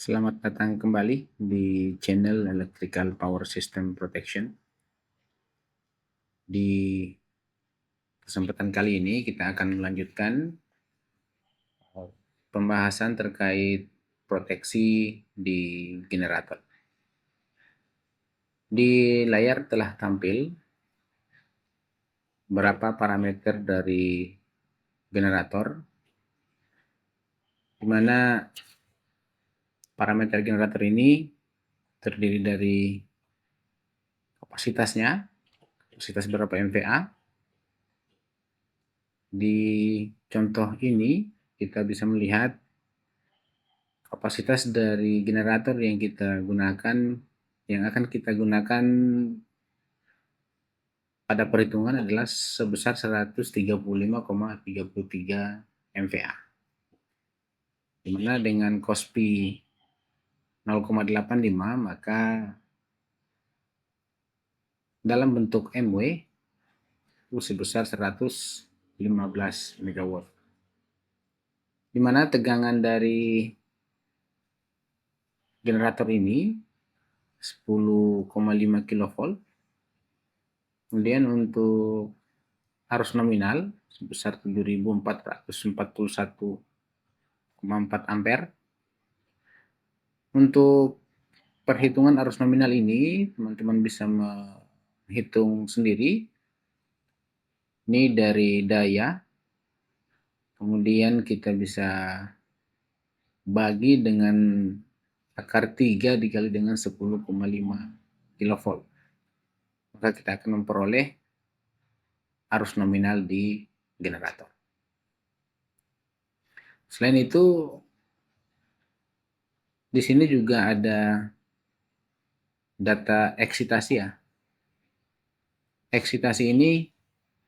Selamat datang kembali di channel Electrical Power System Protection. Di kesempatan kali ini kita akan melanjutkan pembahasan terkait proteksi di generator. Di layar telah tampil berapa parameter dari generator, di mana parameter generator ini terdiri dari kapasitasnya, kapasitas berapa MVA. Di contoh ini kita bisa melihat kapasitas dari generator yang kita gunakan, yang akan kita gunakan pada perhitungan adalah sebesar 135,33 MVA. Dimana dengan cos P 0,85 maka dalam bentuk MW itu sebesar 115 MW. Dimana tegangan dari generator ini 10,5 kV. Kemudian untuk arus nominal sebesar 7.441,4 ampere. Untuk perhitungan arus nominal ini, teman-teman bisa menghitung sendiri. Ini dari daya, kemudian kita bisa bagi dengan akar 3 dikali dengan 10,5 kV. Maka kita akan memperoleh arus nominal di generator. Selain itu, di sini juga ada data eksitasi ya. Eksitasi ini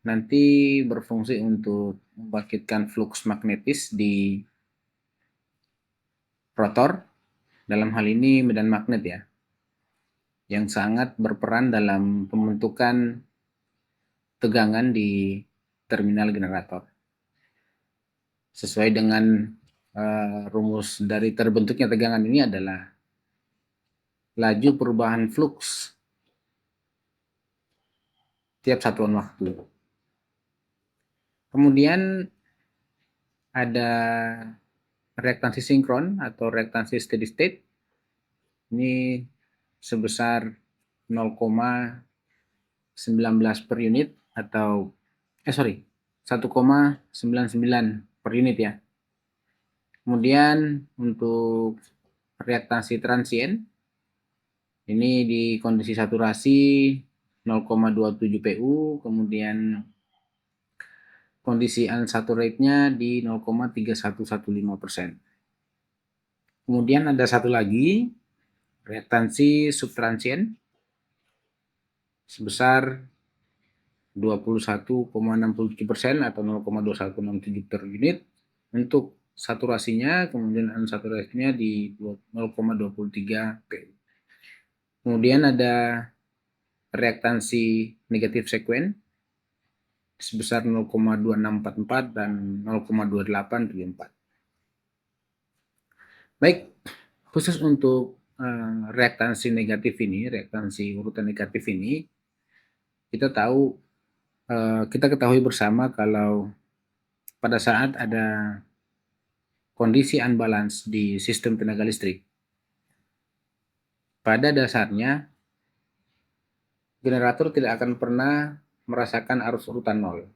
nanti berfungsi untuk membangkitkan flux magnetis di rotor, dalam hal ini medan magnet ya, yang sangat berperan dalam pembentukan tegangan di terminal generator. Sesuai dengan rumus dari terbentuknya tegangan ini adalah laju perubahan flux tiap satuan waktu. Kemudian ada reaktansi sinkron atau reaktansi steady state. Ini sebesar 0,19 per unit atau 1,99 per unit ya. Kemudian untuk reaktansi transien ini di kondisi saturasi 0,27 PU, kemudian kondisi unsaturate-nya di 0,3115%. Kemudian ada satu lagi, reaktansi subtransien sebesar 21,67% atau 0,2167 per unit untuk saturasinya, kemudian unsaturasinya di 0,23 PU. Kemudian ada reaktansi negatif sekuen sebesar 0,2644 dan 0,2874. Baik, khusus untuk reaktansi negatif ini, reaktansi urutan negatif ini, kita ketahui bersama kalau pada saat ada kondisi unbalance di sistem tenaga listrik, pada dasarnya generator tidak akan pernah merasakan arus urutan 0.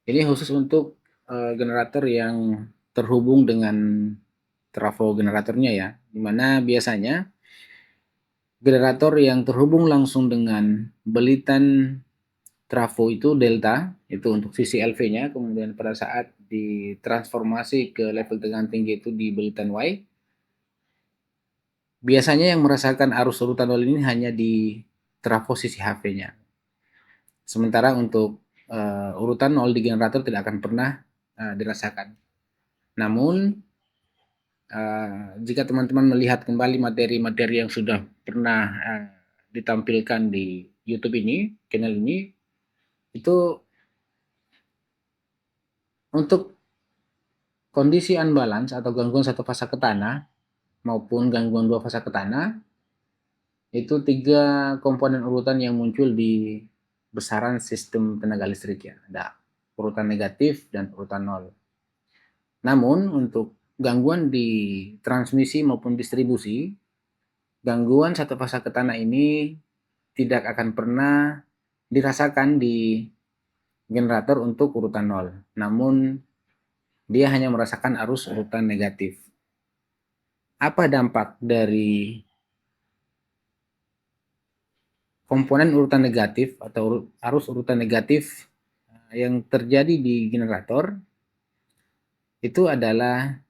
Ini khusus untuk generator yang terhubung dengan trafo generatornya ya, dimana biasanya generator yang terhubung langsung dengan belitan trafo itu delta, itu untuk sisi LV-nya, kemudian pada saat ditransformasi ke level tegangan tinggi itu di belitan Y, biasanya yang merasakan arus urutan 0 ini hanya di trafo sisi HV-nya. Sementara untuk urutan 0 di generator tidak akan pernah dirasakan. Namun, jika teman-teman melihat kembali materi-materi yang sudah pernah ditampilkan di YouTube ini, channel ini, itu untuk kondisi unbalance atau gangguan satu fasa ke tanah, maupun gangguan dua fasa ke tanah, itu 3 komponen urutan yang muncul di besaran sistem tenaga listrik ya. Ada urutan negatif dan urutan nol. Namun untuk gangguan di transmisi maupun distribusi, gangguan satu fasa ke tanah ini tidak akan pernah dirasakan di generator untuk urutan nol. Namun dia hanya merasakan arus urutan negatif. Apa dampak dari komponen urutan negatif atau arus urutan negatif yang terjadi di generator? Itu adalah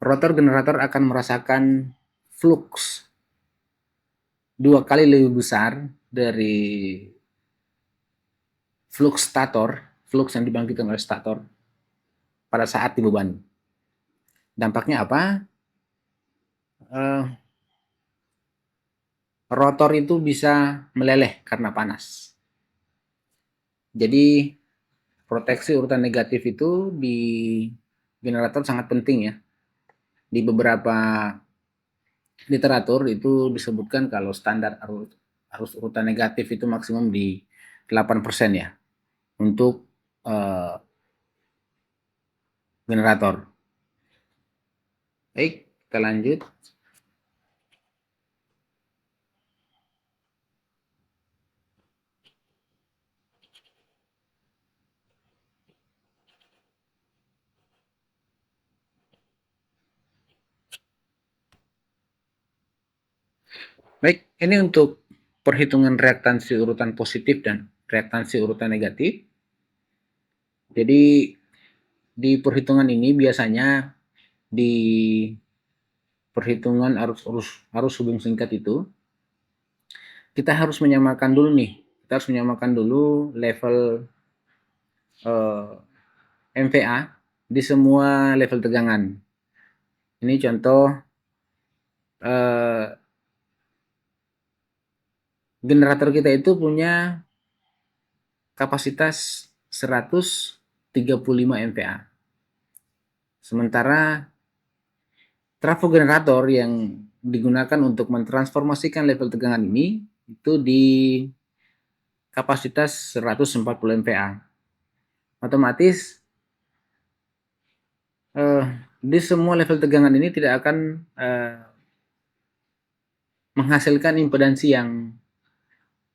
rotor generator akan merasakan flux 2 kali lebih besar dari flux stator, flux yang dibangkitkan oleh stator pada saat dibebani. Dampaknya apa? Rotor itu bisa meleleh karena panas. Jadi proteksi urutan negatif itu di generator sangat penting ya. Di beberapa literatur itu disebutkan kalau standar arus urutan negatif itu maksimum di 8% ya untuk generator. Baik, kita lanjut. Baik, ini untuk perhitungan reaktansi urutan positif dan reaktansi urutan negatif. Jadi di perhitungan ini biasanya di perhitungan arus hubung singkat itu kita harus menyamakan dulu nih. Kita harus menyamakan dulu level MVA di semua level tegangan. Ini contoh generator kita itu punya kapasitas 135 MVA. Sementara trafo generator yang digunakan untuk mentransformasikan level tegangan ini itu di kapasitas 140 MVA. Otomatis di semua level tegangan ini tidak akan menghasilkan impedansi yang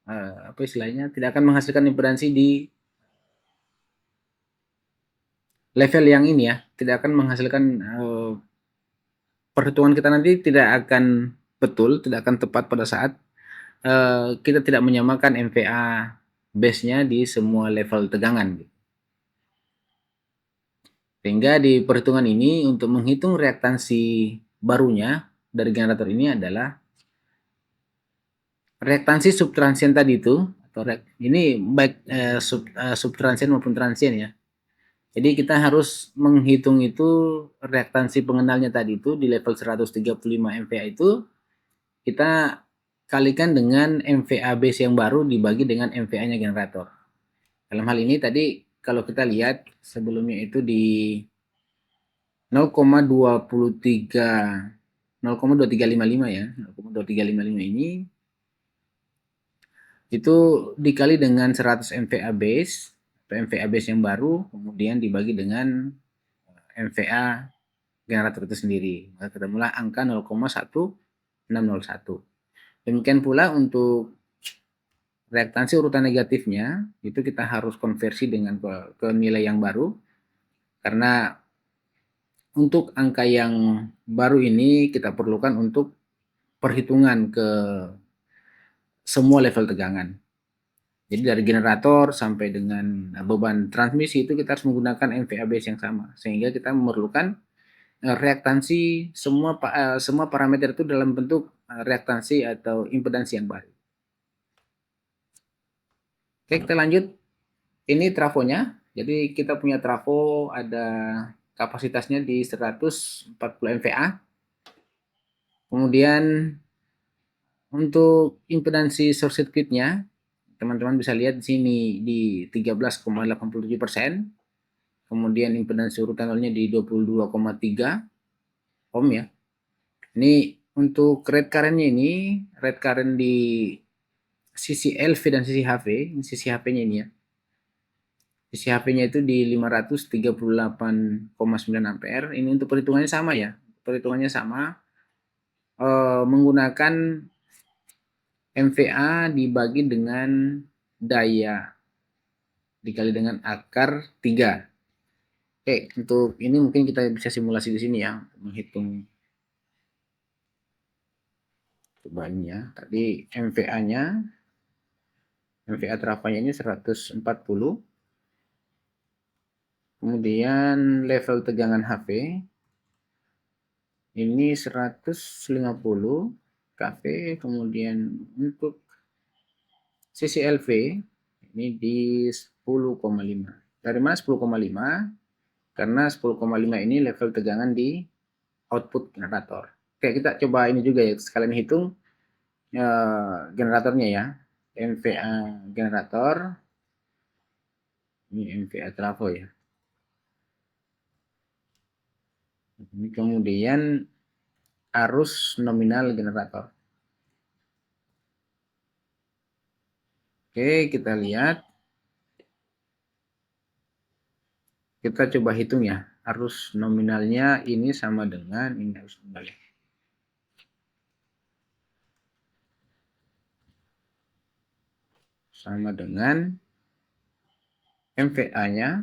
apa istilahnya, tidak akan menghasilkan impedansi di level yang ini ya, tidak akan menghasilkan perhitungan kita nanti tidak akan betul, tidak akan tepat pada saat kita tidak menyamakan MVA base-nya di semua level tegangan. Sehingga di perhitungan ini untuk menghitung reaktansi barunya dari generator ini adalah reaktansi subtransient tadi itu, atau ini baik subtransient maupun transient ya. Jadi kita harus menghitung itu reaktansi pengenalnya tadi itu di level 135 MVA itu kita kalikan dengan MVA base yang baru dibagi dengan MVA-nya generator. Dalam hal ini tadi kalau kita lihat sebelumnya itu di 0,2355 ya, 0,2355 ini itu dikali dengan 100 MVA base atau MVA base yang baru, kemudian dibagi dengan MVA generator itu sendiri. Maka ketemulah angka 0,1601. Demikian pula untuk reaktansi urutan negatifnya, itu kita harus konversi dengan ke nilai yang baru, karena untuk angka yang baru ini kita perlukan untuk perhitungan ke semua level tegangan. Jadi dari generator sampai dengan beban transmisi itu kita harus menggunakan MVA base yang sama, sehingga kita memerlukan reaktansi semua parameter itu dalam bentuk reaktansi atau impedansi yang baru. Oke, kita lanjut. Ini trafonya. Jadi kita punya trafo ada kapasitasnya di 140 MVA. Kemudian untuk impedansi short circuitnya, teman-teman bisa lihat di sini di 13,87%. Kemudian impedansi urutan nolnya di 22,3. ohm ya. Ini untuk rate current-nya ini, rate current di sisi LV dan sisi HV, ini sisi HP-nya ini ya. Sisi HP-nya itu di 538,9 ampere. Ini untuk perhitungannya sama ya. Perhitungannya sama, menggunakan MVA dibagi dengan daya dikali dengan akar 3. Oke, untuk ini mungkin kita bisa simulasi di sini ya, menghitung bebannya. Tadi MVA-nya, MVA trafanya ini 140. Kemudian level tegangan HP ini 150 kV. Kemudian untuk sisi LV ini di 10,5. Dari mana 10,5? Karena 10,5 ini level tegangan di output generator. Oke, kita coba ini juga ya, sekalian hitung generatornya ya. MVA generator, ini MVA trafo ya. Ini kemudian arus nominal generator. Oke, kita lihat. Kita coba hitung ya. Arus nominalnya ini sama dengan ini arus nominalnya. Sama dengan MVA-nya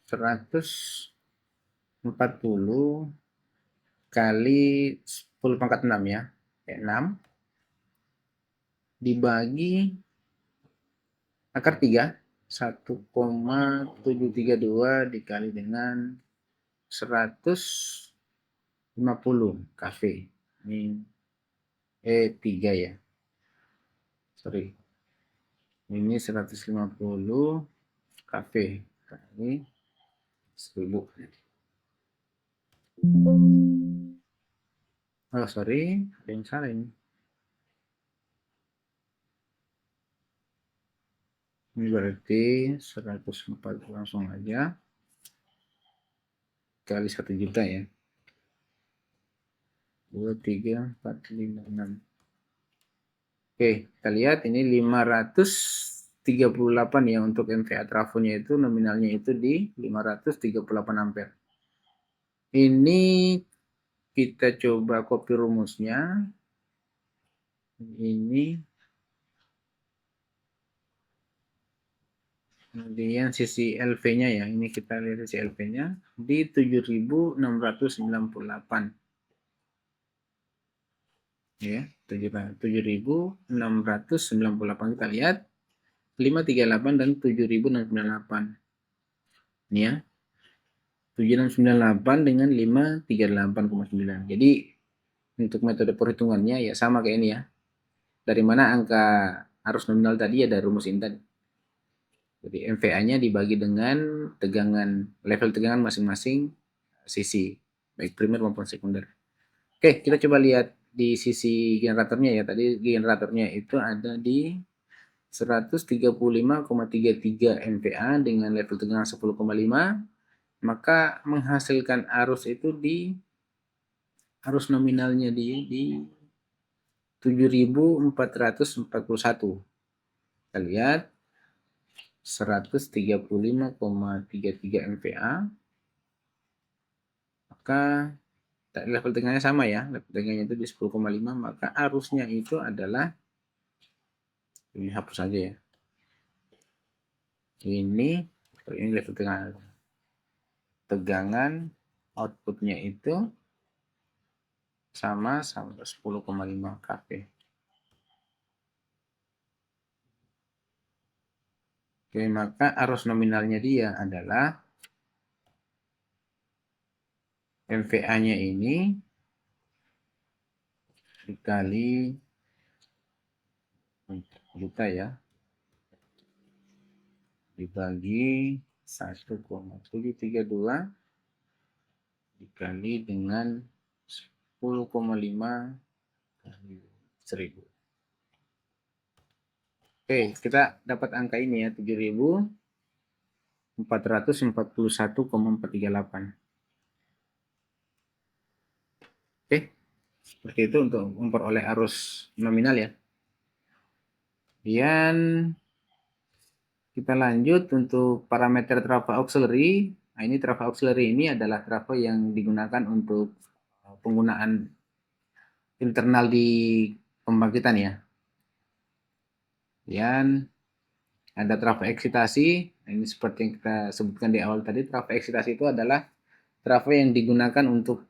140 kali 10 pangkat 6 ya. 6 dibagi akar 3, 1,732 dikali dengan 150 kV. Ini 3 ya. Sorry. Ini 150 kV kali 1000. Oh, sorry, ada yang salah ini. Ini berarti 140 langsung aja kali 1 juta ya. 2, 3, 4, 5, 6. Oke, kita lihat ini 538 ya untuk MVA trafonya itu nominalnya itu di 538 ampere. Ini kita coba copy rumusnya. Ini kemudian sisi LV-nya ya, ini kita lihat sisi LV-nya di 7.698 ya, 7.698 kita lihat 538 dan 7.698 ini ya, 7.698 dengan 538,9. Jadi untuk metode perhitungannya ya sama kayak ini ya, dari mana angka arus nominal tadi ya, dari rumus ini tadi. Jadi MVA-nya dibagi dengan tegangan, level tegangan masing-masing sisi, baik primer maupun sekunder. Oke, kita coba lihat di sisi generatornya ya. Tadi generatornya itu ada di 135,33 MVA dengan level tegangan 10,5. Maka menghasilkan arus itu di arus nominalnya di 7.441. Kita lihat 135,33 MVA, maka level tegangannya sama ya, level tegangannya itu di 10,5, maka arusnya itu adalah, ini hapus saja ya, ini level tegangan outputnya itu sama 10,5 kV. Oke, maka arus nominalnya dia adalah MVA-nya ini dikali juta ya, dibagi 1,732 dikali dengan 10,5 kali 1000. Oke, kita dapat angka ini ya, 7.441,438. Oke, seperti itu untuk memperoleh arus nominal ya. Kemudian kita lanjut untuk parameter trafo auxiliary. Nah, ini trafo auxiliary ini adalah trafo yang digunakan untuk penggunaan internal di pembangkitan ya. Kemudian ada trafo eksitasi. Nah, ini seperti yang kita sebutkan di awal tadi, trafo eksitasi itu adalah trafo yang digunakan untuk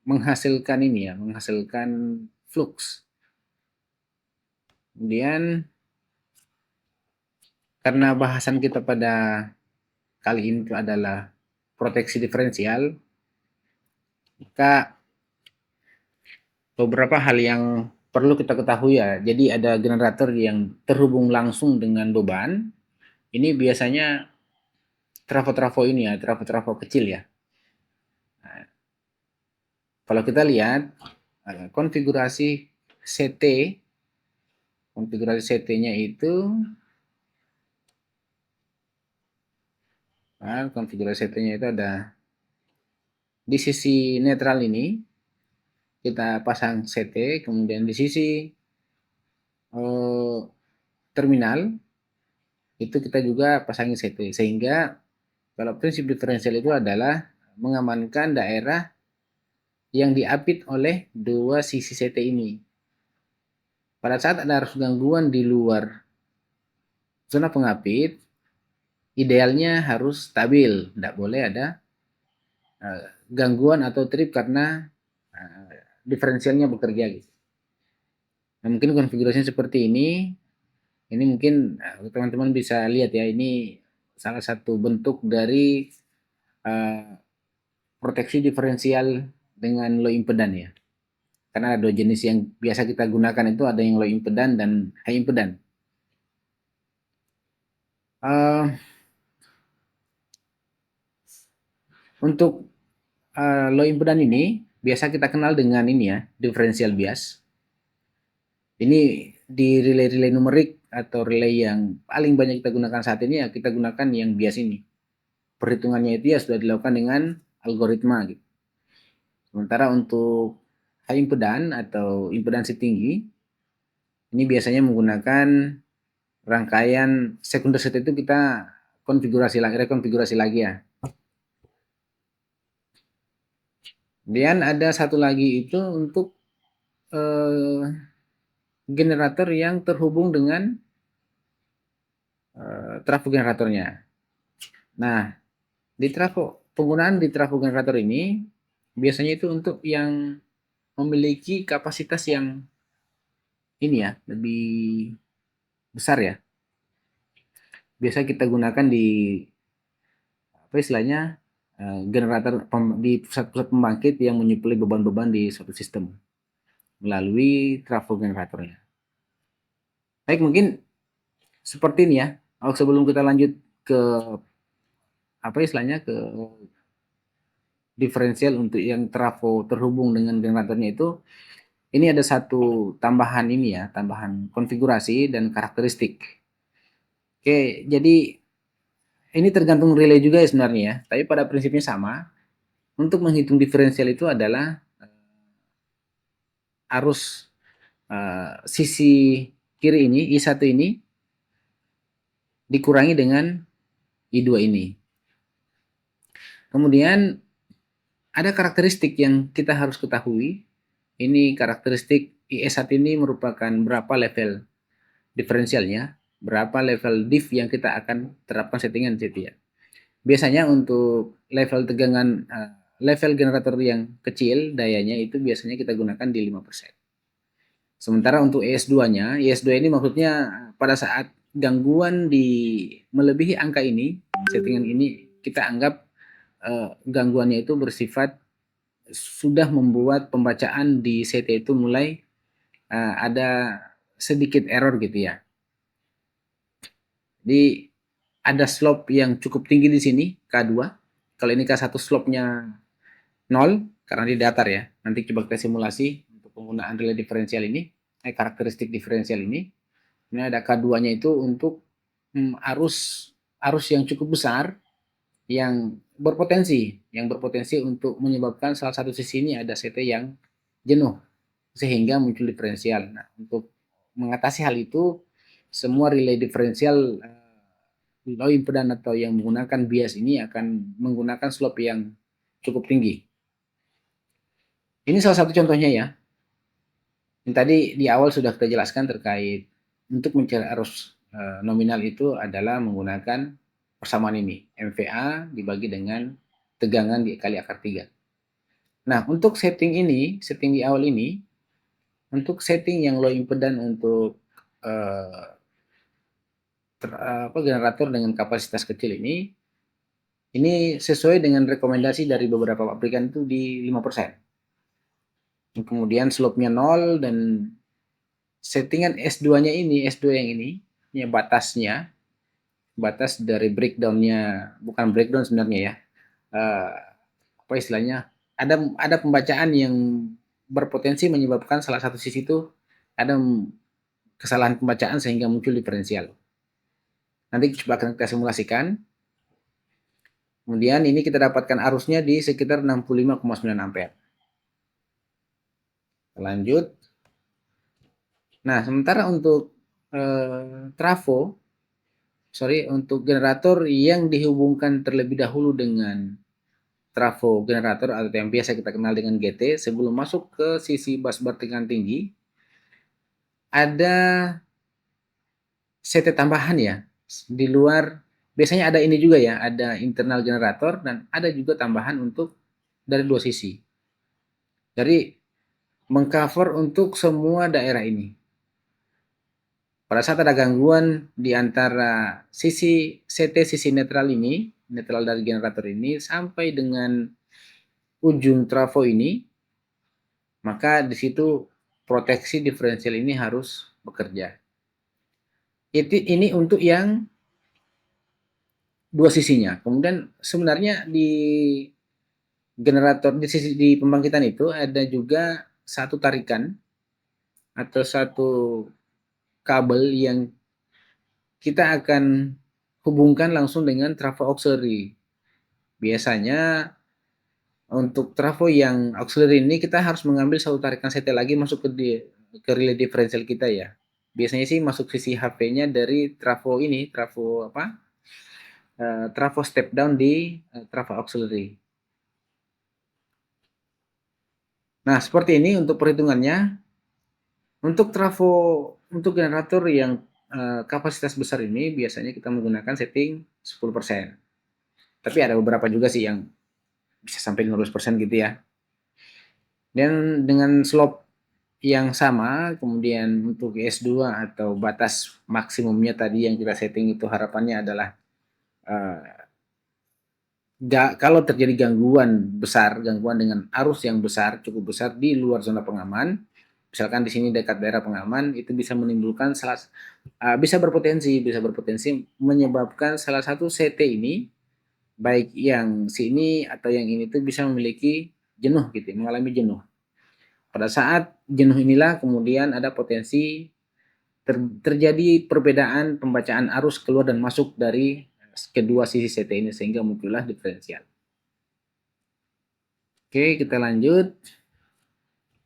menghasilkan ini ya, menghasilkan flux. Kemudian karena bahasan kita pada kali ini itu adalah proteksi diferensial, maka beberapa hal yang perlu kita ketahui ya. Jadi ada generator yang terhubung langsung dengan beban. Ini biasanya trafo-trafo ini ya, trafo-trafo kecil ya. Nah, kalau kita lihat konfigurasi CT, konfigurasi CT-nya itu, konfigurasi CT-nya itu ada di sisi netral ini kita pasang CT, kemudian di sisi terminal itu kita juga pasangin CT, sehingga kalau prinsip diferensial itu adalah mengamankan daerah yang diapit oleh dua sisi CT ini. Pada saat ada arus gangguan di luar zona pengapit, idealnya harus stabil, tidak boleh ada gangguan atau trip karena diferensialnya bekerja gitu. Nah, mungkin konfigurasinya seperti ini. Ini mungkin teman-teman bisa lihat ya, ini salah satu bentuk dari proteksi diferensial dengan low impedan ya. Karena ada dua jenis yang biasa kita gunakan, itu ada yang low impedan dan high impedan. Untuk low impedan ini biasa kita kenal dengan ini ya, differential bias. Ini di relay-relay numerik atau relay yang paling banyak kita gunakan saat ini ya, kita gunakan yang bias ini. Perhitungannya itu ya sudah dilakukan dengan algoritma gitu. Sementara untuk high impedan atau impedansi tinggi, ini biasanya menggunakan rangkaian sekunder set, itu kita konfigurasi lagi, rekonfigurasi lagi ya. Kemudian ada satu lagi itu untuk generator yang terhubung dengan trafo generatornya. Nah, di penggunaan di trafo generator ini biasanya itu untuk yang memiliki kapasitas yang ini ya, lebih besar ya. Biasa kita gunakan di apa istilahnya generator di pusat-pusat pembangkit yang menyuplai beban-beban di suatu sistem melalui trafo generatornya. Baik, mungkin seperti ini ya. Sebelum kita lanjut ke apa istilahnya ke diferensial untuk yang trafo terhubung dengan generatornya itu, ini ada satu tambahan ini ya, tambahan konfigurasi dan karakteristik. Oke, jadi ini tergantung relay juga ya sebenarnya ya, tapi pada prinsipnya sama. Untuk menghitung diferensial itu adalah arus sisi kiri ini, I1 ini dikurangi dengan I2 ini. Kemudian ada karakteristik yang kita harus ketahui. Ini karakteristik IS1 ini merupakan berapa level diferensialnya, berapa level diff yang kita akan terapkan settingan situ ya. Biasanya untuk level tegangan level generator yang kecil dayanya itu biasanya kita gunakan di 5%. Sementara untuk ES2-nya, ES2 ini maksudnya pada saat gangguan di melebihi angka ini, settingan ini kita anggap gangguannya itu bersifat sudah membuat pembacaan di CT itu mulai ada sedikit error gitu ya. Jadi ada slope yang cukup tinggi di sini, K2. Kalau ini K1 slope-nya 0 karena di datar ya. Nanti coba kita simulasi untuk penggunaan relay diferensial ini, karakteristik diferensial ini. Ini ada K2-nya itu untuk arus yang cukup besar yang berpotensi untuk menyebabkan salah satu sisi ini ada CT yang jenuh sehingga muncul diferensial. Nah, untuk mengatasi hal itu, semua relay diferensial low impedance atau yang menggunakan bias ini akan menggunakan slope yang cukup tinggi. Ini salah satu contohnya ya. Yang tadi di awal sudah kita jelaskan terkait untuk mencari arus nominal itu adalah menggunakan persamaan ini, MVA dibagi dengan tegangan dikali akar 3. Nah, untuk setting di awal ini, untuk setting yang low impedance untuk eh, generator dengan kapasitas kecil ini sesuai dengan rekomendasi dari beberapa pabrikan itu di 5%. Kemudian slope-nya 0 dan settingan S2-nya ini, S2 yang ini batas dari breakdown-nya, bukan breakdown sebenarnya ya. Apa istilahnya? Ada pembacaan yang berpotensi menyebabkan salah satu sisi itu ada kesalahan pembacaan sehingga muncul diferensial. Nanti coba akan kita simulasikan. Kemudian ini kita dapatkan arusnya di sekitar 65,9 ampere. Lanjut. Nah, sementara untuk untuk generator yang dihubungkan terlebih dahulu dengan trafo generator atau yang biasa kita kenal dengan GT, sebelum masuk ke sisi busbar tegangan tinggi, ada CT tambahan ya. Di luar, biasanya ada ini juga ya, ada internal generator dan ada juga tambahan untuk dari dua sisi. Jadi mengcover untuk semua daerah ini. Pada saat ada gangguan di antara sisi CT, sisi netral ini, netral dari generator ini, sampai dengan ujung trafo ini, maka di situ proteksi diferensial ini harus bekerja. Ini untuk yang dua sisinya. Kemudian sebenarnya di generator di pembangkitan itu ada juga satu tarikan atau satu kabel yang kita akan hubungkan langsung dengan trafo auxiliary. Biasanya untuk trafo yang auxiliary ini kita harus mengambil satu tarikan CT lagi masuk ke relay differential kita ya. Biasanya sih masuk sisi HP-nya dari trafo ini, trafo step down di trafo auxiliary. Nah, seperti ini untuk perhitungannya. Untuk generator yang kapasitas besar ini biasanya kita menggunakan setting 10%. Tapi ada beberapa juga sih yang bisa sampai 15% gitu ya. Dan dengan slope yang sama, kemudian untuk S2 atau batas maksimumnya tadi yang kita setting itu harapannya adalah kalau terjadi gangguan dengan arus yang besar, cukup besar di luar zona pengaman, misalkan di sini dekat daerah pengaman, itu bisa menimbulkan bisa berpotensi menyebabkan salah satu CT ini, baik yang sini atau yang ini tuh bisa memiliki jenuh gitu, mengalami jenuh. Pada saat jenuh inilah kemudian ada potensi terjadi perbedaan pembacaan arus keluar dan masuk dari kedua sisi CT ini sehingga muncullah diferensial. Oke, kita lanjut.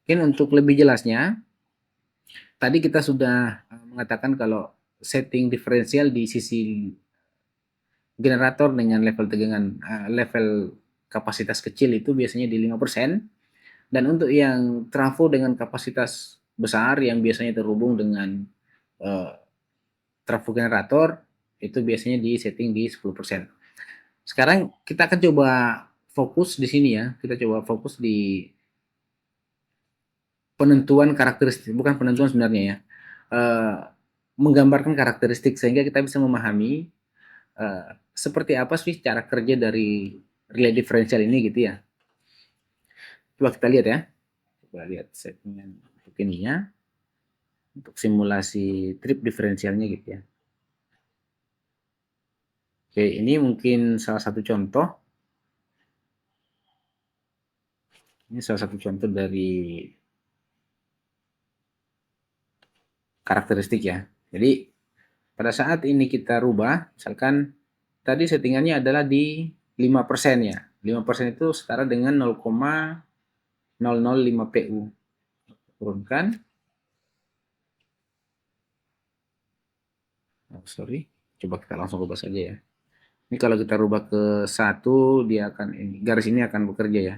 Mungkin untuk lebih jelasnya, tadi kita sudah mengatakan kalau setting diferensial di sisi generator dengan level kapasitas kecil itu biasanya di 5%. Dan untuk yang trafo dengan kapasitas besar yang biasanya terhubung dengan uh, trafo generator itu biasanya di setting di 10%. Sekarang kita akan coba fokus di sini ya. Kita coba fokus di penentuan karakteristik, bukan penentuan sebenarnya ya. Menggambarkan karakteristik sehingga kita bisa memahami seperti apa sih cara kerja dari relay differential ini gitu ya. Coba kita lihat ya. Coba lihat settingan untuk ininya. Untuk simulasi trip diferensialnya gitu ya. Oke, ini mungkin salah satu contoh. Ini salah satu contoh dari karakteristik ya. Jadi pada saat ini kita rubah, misalkan tadi settingannya adalah di 5% ya. 5% itu setara dengan 0,005 PU. Turunkan. Oh, sorry. Coba kita langsung rubah saja ya. Ini kalau kita rubah ke 1, dia akan ini garis ini akan bekerja ya.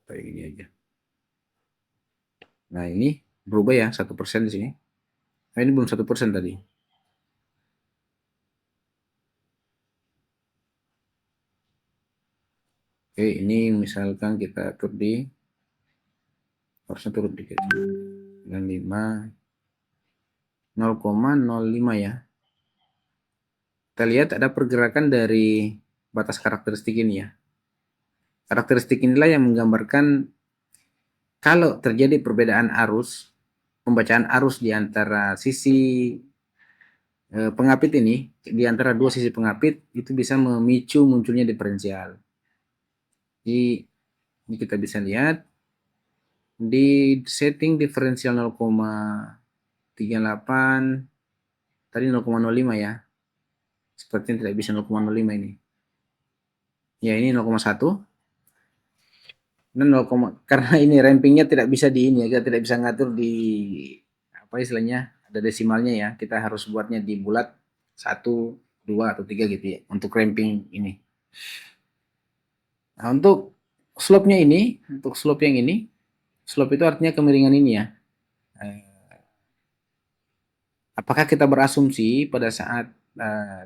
Kayak gini aja. Nah, ini berubah ya 1% di sini. Nah, ini belum 1% tadi. Oke, ini misalkan kita atur di harusnya turun dikit. 0,05 ya. Kita lihat ada pergerakan dari batas karakteristik ini ya. Karakteristik inilah yang menggambarkan kalau terjadi perbedaan arus, pembacaan arus di antara sisi pengapit ini, di antara dua sisi pengapit, itu bisa memicu munculnya diferensial. Jadi, ini kita bisa lihat, di setting diferensial 0,38, tadi 0,05 ya. Sepertinya tidak bisa 0,05 ini. Ya, ini 0,1. Dan 0, karena ini rampingnya tidak bisa di ini ya, kita tidak bisa ngatur di apa istilahnya, ada desimalnya ya, kita harus buatnya di bulat 1, 2 atau 3 gitu ya untuk ramping ini. Nah, untuk slope-nya ini, untuk slope yang ini, slope itu artinya kemiringan ini ya. Apakah kita berasumsi pada saat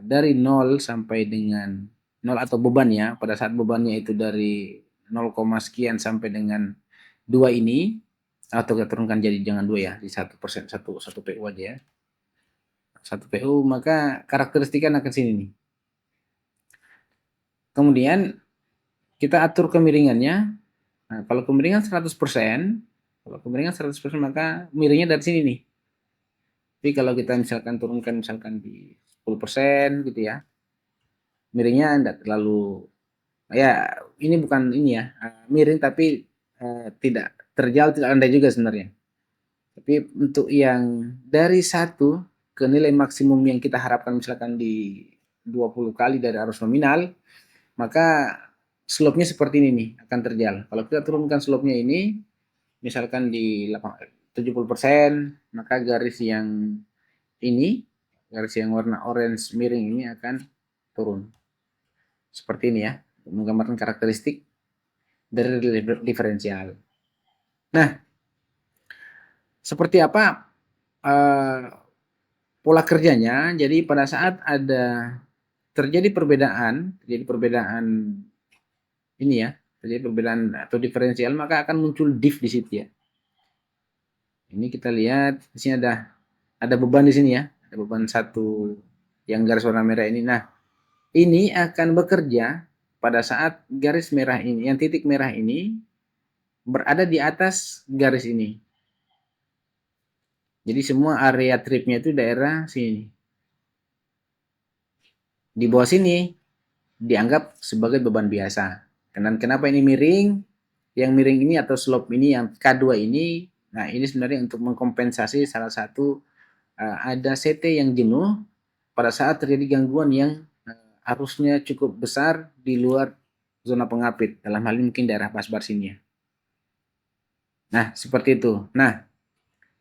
dari 0 sampai dengan 0 atau beban ya, pada saat bebannya itu dari 0, sekian sampai dengan 2 ini, atau kita turunkan jadi jangan 2 ya, di 1%, 1 PU aja ya. 1 PU, maka karakteristiknya akan sini nih. Kemudian kita atur kemiringannya. Nah, kalau kemiringan 100%, maka miringnya dari sini nih. Tapi kalau kita misalkan turunkan misalkan di 10% gitu ya, miringnya tidak terlalu, ya ini bukan ini ya, miring tapi tidak terjal, tidak landai juga sebenarnya. Tapi untuk yang dari 1 ke nilai maksimum yang kita harapkan misalkan di 20 kali dari arus nominal, maka slope-nya seperti ini nih, akan terjal. Kalau kita turunkan slope-nya ini, misalkan di 70%, maka garis yang ini, garis yang warna orange miring ini akan turun. Seperti ini ya, menggambarkan karakteristik dari diferensial. Nah, seperti apa pola kerjanya? Jadi pada saat ada terjadi perbedaan ini ya, terjadi perbedaan atau diferensial, maka akan muncul diff di situ ya. Ini kita lihat di sini ada beban di sini ya, ada beban 1 yang garis warna merah ini. Nah, ini akan bekerja pada saat garis merah ini, yang titik merah ini berada di atas garis ini. Jadi semua area tripnya itu daerah sini. Di bawah sini dianggap sebagai beban biasa. Dan kenapa ini miring? Yang miring ini atau slope ini yang K2 ini, nah ini sebenarnya untuk mengkompensasi salah satu ada CT yang jenuh pada saat terjadi gangguan yang arusnya cukup besar di luar zona pengapit. Dalam hal ini mungkin daerah busbar sini ya. Nah, seperti itu. Nah,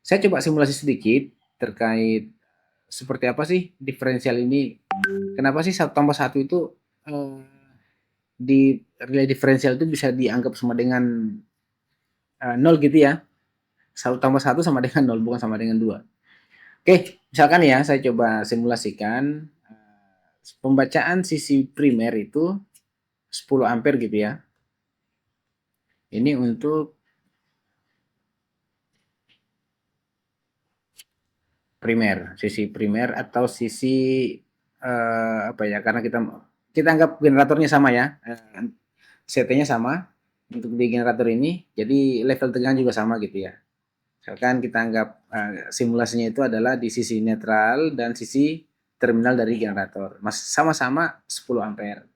saya coba simulasi sedikit terkait seperti apa sih diferensial ini. Kenapa sih 1 tambah 1 itu di nilai diferensial itu bisa dianggap sama dengan 0 gitu ya. 1 tambah 1 sama dengan 0, bukan sama dengan 2. Oke, misalkan ya saya coba simulasikan pembacaan sisi primer itu 10 ampere gitu ya. Ini untuk primer, sisi primer atau sisi apa ya? Karena kita anggap generatornya sama ya, CT-nya sama untuk di generator ini, jadi level tegangan juga sama gitu ya. Misalkan kita anggap simulasinya itu adalah di sisi netral dan sisi terminal dari generator, sama-sama 10 ampere.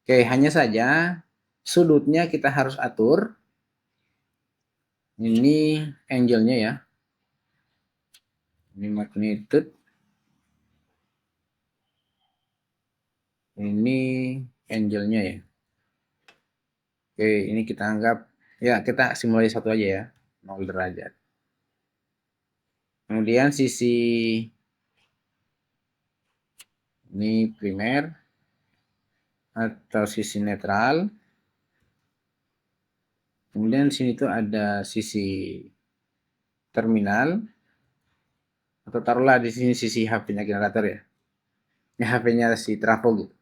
Oke, hanya saja sudutnya kita harus atur Ini angle-nya ya. Ini magnitude. Ini angle-nya ya. Oke, ini kita anggap, ya kita simulasi satu aja ya, 0 derajat. Kemudian sisi ini primer atau sisi netral. Kemudian di sini tuh ada sisi terminal, atau taruhlah di sini sisi HP-nya generator ya. Ini HP-nya si trafo gitu.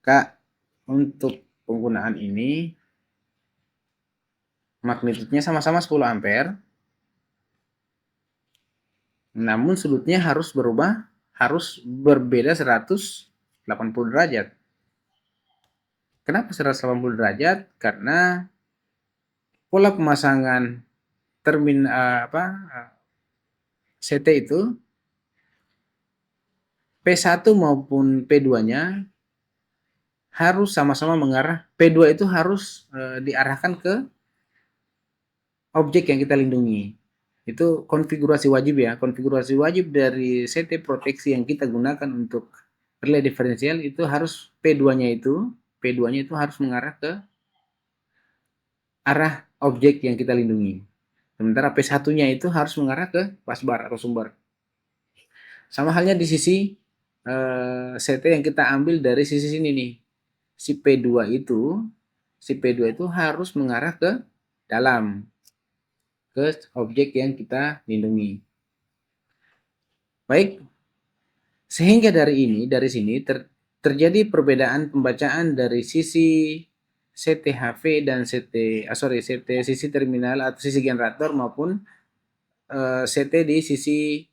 Kak, untuk penggunaan ini magnitudenya sama-sama 10 ampere. Namun sudutnya harus berubah, harus berbeda 180 derajat. Kenapa 180 derajat? Karena pola pemasangan CT itu P1 maupun P2-nya harus sama-sama mengarah. P2 itu harus diarahkan ke objek yang kita lindungi. Itu konfigurasi wajib ya. Konfigurasi wajib dari CT proteksi yang kita gunakan untuk relay diferensial itu harus P2-nya itu harus mengarah ke arah objek yang kita lindungi. Sementara P1-nya itu harus mengarah ke busbar atau sumber. Sama halnya di sisi CT yang kita ambil dari sisi sini nih. Si P2 itu harus mengarah ke dalam, ke objek yang kita lindungi. Baik, sehingga dari sini terjadi perbedaan pembacaan dari sisi CTHV dan CT sisi terminal atau sisi generator maupun CT di sisi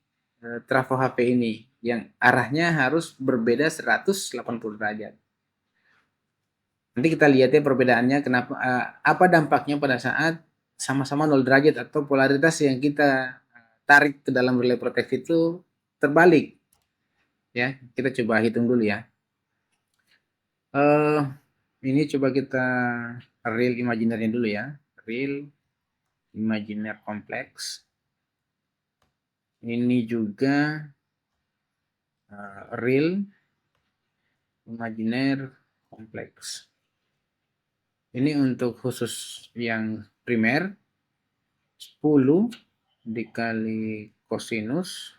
trafo HP ini yang arahnya harus berbeda 180 derajat. Nanti kita lihat ya perbedaannya kenapa apa dampaknya pada saat sama-sama 0 derajat atau polaritas yang kita tarik ke dalam relay proteksi itu terbalik. Ya, kita coba hitung dulu ya. Ini coba kita real imaginernya dulu ya. Real imaginer kompleks. Ini juga real imaginer kompleks. Ini untuk khusus yang primer 10 dikali kosinus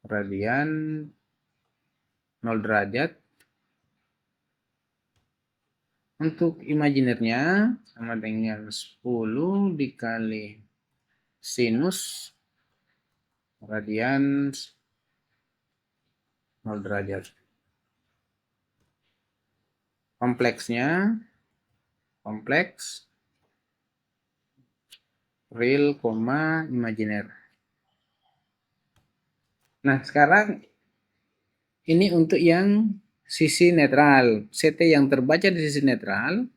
radian 0 derajat. Untuk imajinernya sama dengan 10 dikali sinus radian 0 derajat. Kompleksnya kompleks real, imajiner. Nah, sekarang ini untuk yang sisi netral. CT yang terbaca di sisi netral.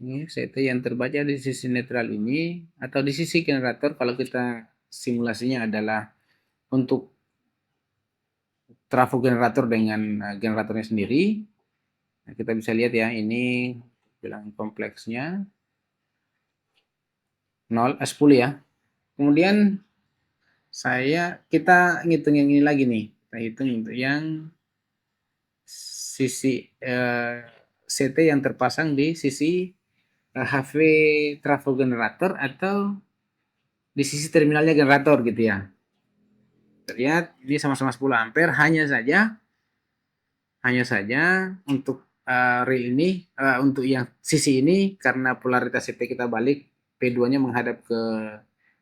Ini CT yang terbaca di sisi netral ini atau di sisi generator kalau kita simulasinya adalah untuk trafo generator dengan generatornya sendiri. Nah, kita bisa lihat ya, ini bilang kompleksnya 10 ya. Kemudian kita ngitung yang ini lagi nih. Kita hitung untuk yang sisi CT yang terpasang di sisi HV trafo generator atau di sisi terminalnya generator gitu ya. Terlihat ini sama-sama 10 ampere, hanya saja untuk rel ini untuk yang sisi ini karena polaritas CT kita balik, P2-nya menghadap ke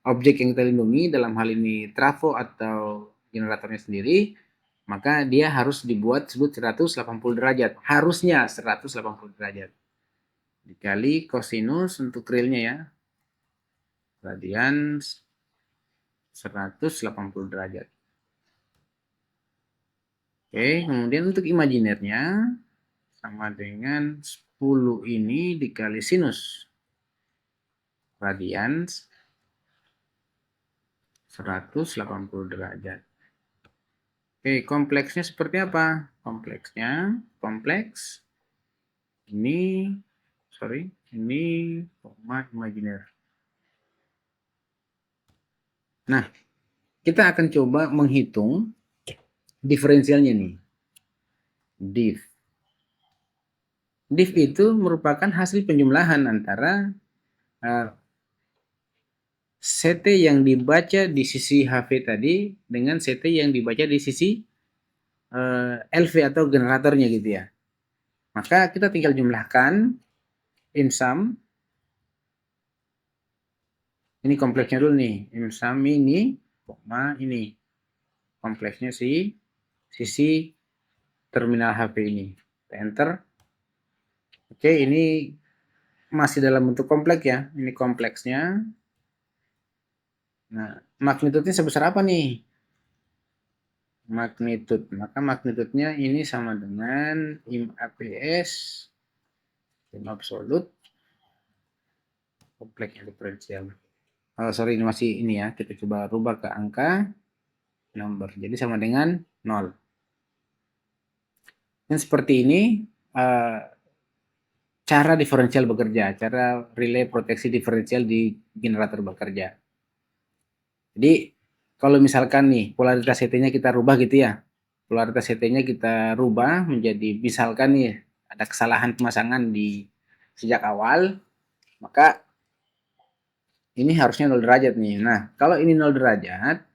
objek yang kita lindungi, dalam hal ini trafo atau generatornya sendiri, maka dia harus dibuat sebut 180 derajat. Harusnya 180 derajat. Dikali kosinus untuk relnya ya. Radian 180 derajat. Oke, kemudian untuk imajinernya sama dengan 10 ini dikali sinus radian 180 derajat. Oke, kompleksnya seperti apa? Kompleks ini ini koma imajiner. Nah, kita akan coba menghitung diferensialnya nih. Div itu merupakan hasil penjumlahan antara CT yang dibaca di sisi HV tadi dengan CT yang dibaca di sisi LV atau generatornya gitu ya. Maka kita tinggal jumlahkan IMSUM. Ini kompleksnya dulu nih. IMSUM ini, ini. Kompleksnya sisi terminal HP ini. Kita enter. Oke, ini masih dalam bentuk kompleks ya. Ini kompleksnya. Nah, magnitudenya sebesar apa nih? Magnitud. Maka magnitudenya ini sama dengan IM APS IM absolut kompleksnya diferensial. Sorry, ini masih ini ya. Kita coba rubah ke angka nomor. Jadi sama dengan 0. Dan seperti ini cara diferensial bekerja, cara relay proteksi diferensial di generator bekerja. Jadi kalau misalkan nih polaritas CT-nya kita rubah gitu ya, polaritas CT-nya kita rubah menjadi misalkan nih ada kesalahan pemasangan di sejak awal, maka ini harusnya 0 derajat nih. Nah, kalau ini 0 derajat,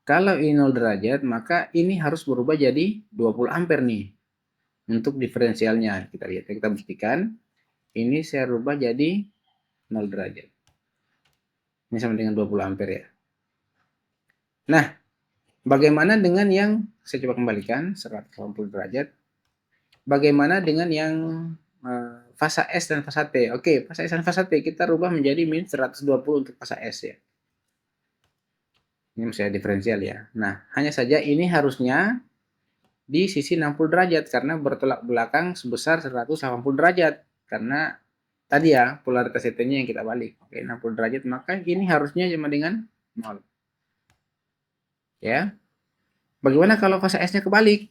kalau ini 0 derajat, maka ini harus berubah jadi 20 ampere nih untuk diferensialnya. Kita lihat, kita buktikan. Ini saya rubah jadi 0 derajat. Ini sama dengan 20 ampere ya. Nah, bagaimana dengan yang, saya coba kembalikan, 180 derajat. Bagaimana dengan yang fasa S dan fasa T? Oke, fasa S dan fasa T kita rubah menjadi min 120 untuk fasa S ya. Ini misalnya diferensial ya. Nah, hanya saja ini harusnya di sisi 60 derajat karena bertolak belakang sebesar 180 derajat. Karena tadi ya polaritas CT-nya yang kita balik. Oke, 60 derajat, maka ini harusnya sama dengan 0. Ya. Bagaimana kalau fase S-nya kebalik?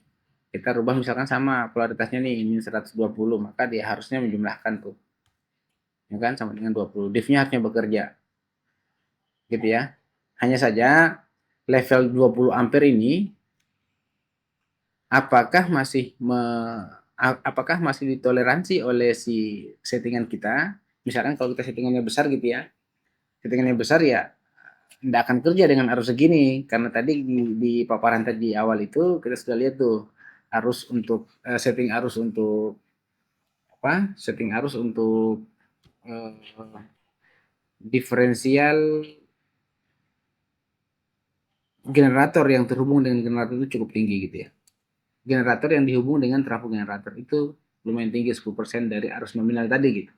Kita rubah misalkan sama polaritasnya nih, ini 120, maka dia harusnya menjumlahkan tuh. Ya kan, sama dengan 20. Div-nya harusnya bekerja. Gitu ya. Hanya saja level 20 ampere ini apakah masih ditoleransi oleh si settingan kita? Misalkan kalau kita settingannya besar gitu ya. Settingannya besar ya tidak akan kerja dengan arus segini karena tadi di paparan tadi awal itu kita sudah lihat tuh arus untuk setting arus untuk diferensial generator yang terhubung dengan generator itu cukup tinggi gitu ya. Generator yang dihubung dengan trafo generator itu lumayan tinggi, 10% dari arus nominal tadi gitu.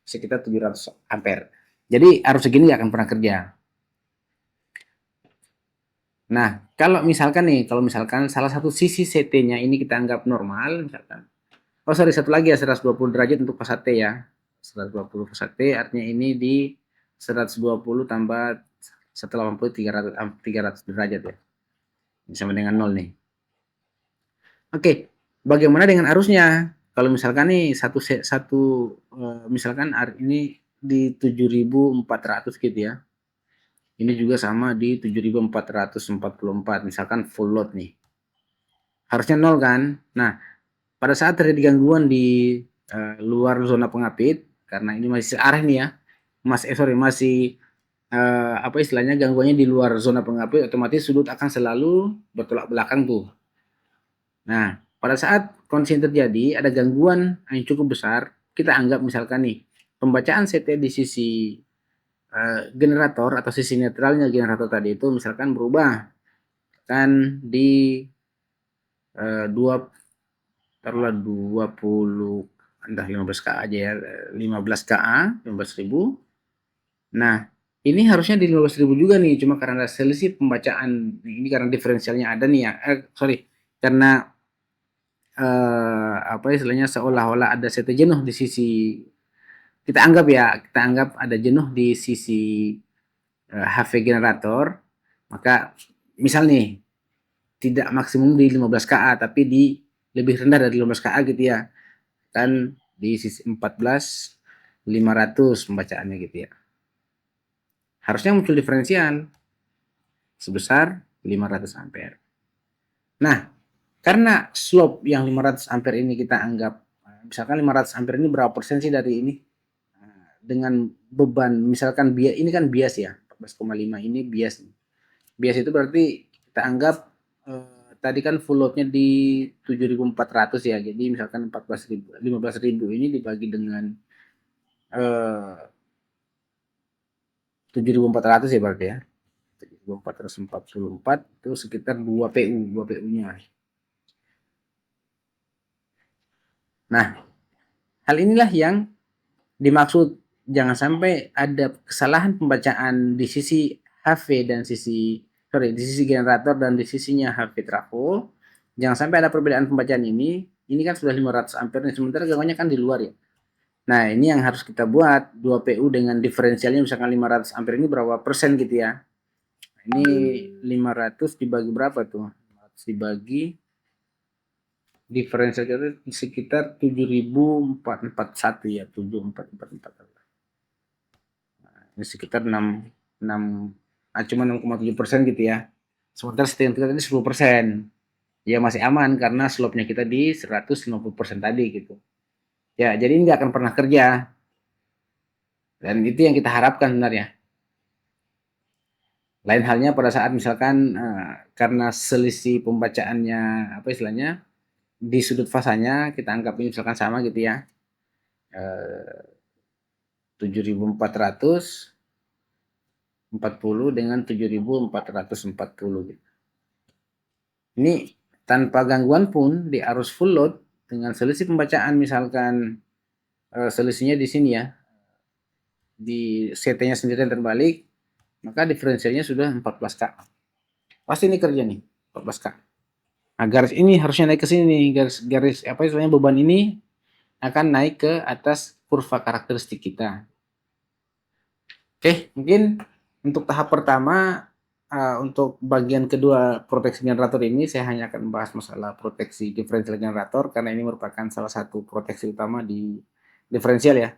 Sekitar 700 ampere. Jadi arus segini nggak akan pernah kerja. Nah, kalau misalkan salah satu sisi CT-nya ini kita anggap normal, misalkan. Oh, sorry, satu lagi ya, 120 derajat untuk fasa T ya. 120 fasa T artinya ini di 120 tambah 180, 300 derajat ya. Ini sama dengan 0 nih. Oke, bagaimana dengan arusnya? Kalau misalkan nih misalkan ini di 7.400 gitu ya. Ini juga sama di 7.444, misalkan full load nih. Harusnya 0 kan? Nah, pada saat terjadi gangguan di luar zona pengapit, karena ini masih searah nih ya, masih istilahnya gangguannya di luar zona pengapit, otomatis sudut akan selalu bertolak belakang tuh. Nah, pada saat kondisi terjadi, ada gangguan yang cukup besar, kita anggap misalkan nih, pembacaan CT di sisi generator atau sisi netralnya generator tadi itu misalkan berubah kan di 20 entah 15 KA aja ya, 15 KA, 15.000. Nah, ini harusnya di 15.000 juga nih, cuma karena selisih pembacaan ini karena diferensialnya ada nih ya. Karena istilahnya seolah-olah ada CT jenuh di sisi, kita anggap ada jenuh di sisi HV generator, maka misal nih tidak maksimum di 15 KA tapi di lebih rendah dari 15 KA gitu ya. dan di sisi 14.500 pembacaannya gitu ya. Harusnya muncul diferensial sebesar 500 ampere. Nah, karena slope yang 500 ampere ini kita anggap, misalkan 500 ampere ini berapa persen sih dari ini? Dengan beban, misalkan bias, ini kan bias ya, 14,5 ini bias. Bias itu berarti kita anggap tadi kan full load-nya di 7.400 ya, jadi misalkan 15.000 ini dibagi dengan 7.400 ya berarti ya. 7.444 itu sekitar 2 PU, 2 PU-nya. Nah, hal inilah yang dimaksud, jangan sampai ada kesalahan pembacaan di sisi HV dan di sisi generator dan di sisinya HV trafo. Jangan sampai ada perbedaan pembacaan ini kan sudah 500 ampere, sementara gangguannya kan di luar ya. Nah, ini yang harus kita buat, 2 PU dengan diferensialnya misalkan 500 ampere ini berapa persen gitu ya. Ini 500 dibagi berapa tuh? 500 dibagi diferensialnya sekitar 7.441 ya, 7.444. Ini sekitar 6 cuma 6,7% gitu ya. Sementara setting kita tadi 10%. Ya masih aman karena slope-nya kita di 150% tadi gitu. Ya, jadi ini nggak akan pernah kerja. Dan itu yang kita harapkan sebenarnya. Lain halnya pada saat misalkan karena selisih pembacaannya apa istilahnya di sudut fasanya kita anggap ini misalkan sama gitu ya. 7.440 dengan 7.440 gitu. Ini tanpa gangguan pun di arus full load dengan selisih pembacaan misalkan selisihnya di sini ya, di CT-nya sendiri yang terbalik, maka diferensialnya sudah 14K. Pasti ini kerja nih, 14K. Nah, garis ini harusnya naik ke sini nih, garis apa istilahnya beban ini akan naik ke atas kurva karakteristik kita. Oke, mungkin untuk tahap pertama, untuk bagian kedua proteksi generator ini saya hanya akan membahas masalah proteksi diferensial generator karena ini merupakan salah satu proteksi utama di diferensial ya.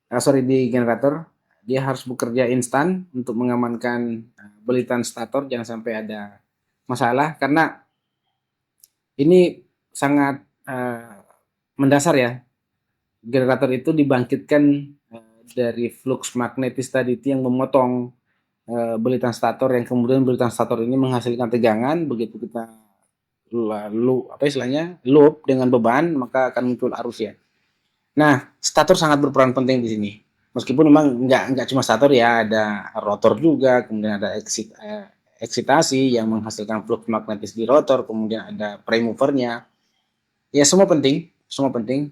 Di generator. Dia harus bekerja instan untuk mengamankan belitan stator, jangan sampai ada masalah karena ini sangat mendasar ya. Generator itu dibangkitkan dari flux magnetis tadi itu yang memotong belitan stator, yang kemudian belitan stator ini menghasilkan tegangan. Begitu kita lalu apa istilahnya loop dengan beban, maka akan muncul arus ya. Nah, stator sangat berperan penting di sini. Meskipun memang nggak cuma stator ya, ada rotor juga, kemudian ada eksitasi yang menghasilkan flux magnetis di rotor, kemudian ada prime movernya. Ya semua penting, semua penting.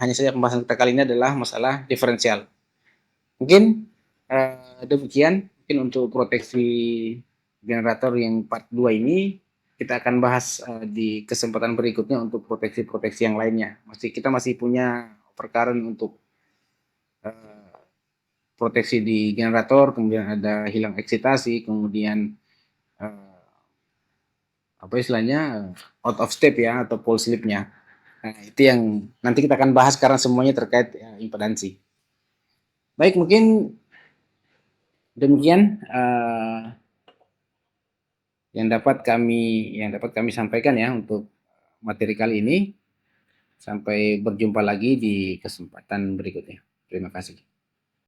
Hanya saja pembahasan kita kali ini adalah masalah diferensial. Mungkin demikian, mungkin untuk proteksi generator yang part 2 ini kita akan bahas di kesempatan berikutnya untuk proteksi-proteksi yang lainnya. Kita masih punya perkara untuk proteksi di generator, kemudian ada hilang eksitasi, kemudian apa istilahnya out of step ya atau pole slip-nya. Nah, itu yang nanti kita akan bahas karena semuanya terkait impedansi. Baik, mungkin demikian yang dapat kami sampaikan ya untuk materi kali ini. Sampai berjumpa lagi di kesempatan berikutnya. Terima kasih.